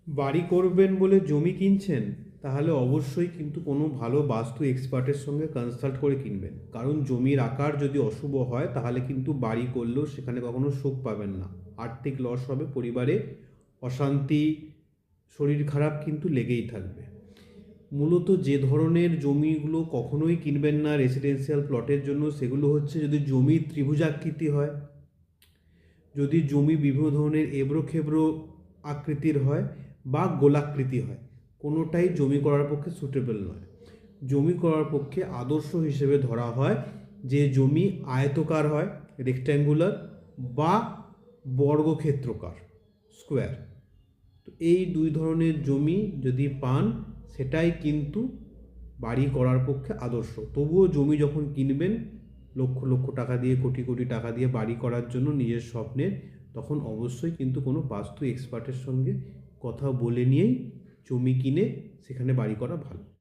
বাড়ি করবেন বলে জমি কিনছেন, তাহলে অবশ্যই কিন্তু কোনো ভালো বাস্তু এক্সপার্টের সঙ্গে কনসাল্ট করে কিনবেন। কারণ জমির আকার যদি অশুভ হয় তাহলে কিন্তু বাড়ি করলেও সেখানে কখনো সুখ পাবেন না, আর্থিক লস হবে, পরিবারে অশান্তি, শরীর খারাপ কিন্তু লেগেই থাকবে। মূলত যে ধরনের জমিগুলো কখনোই কিনবেন না রেসিডেন্সিয়াল প্লটের জন্য, সেগুলো হচ্ছে যদি জমি ত্রিভুজাকৃতি হয়, যদি জমি বিভিন্ন ধরনের এবড়ো খেবড়ো আকৃতির হয় বা গোলাকৃতি হয়, কোনোটাই জমি করার পক্ষে সুটেবল নয়। জমি করার পক্ষে আদর্শ হিসেবে ধরা হয় যে জমি আয়তকার হয়, রেক্ট্যাঙ্গুলার, বা বর্গক্ষেত্রকার, স্কোয়ার। তো এই দুই ধরনের জমি যদি পান, সেটাই কিন্তু বাড়ি করার পক্ষে আদর্শ। তবুও জমি যখন কিনবেন লক্ষ লক্ষ টাকা দিয়ে, কোটি কোটি টাকা দিয়ে বাড়ি করার জন্য নিজের স্বপ্নের, তখন অবশ্যই কিন্তু কোনো বাস্তু এক্সপার্টের সঙ্গে কথা বলে নিয়েই জমি কিনে সেখানে বাড়ি করা ভালো।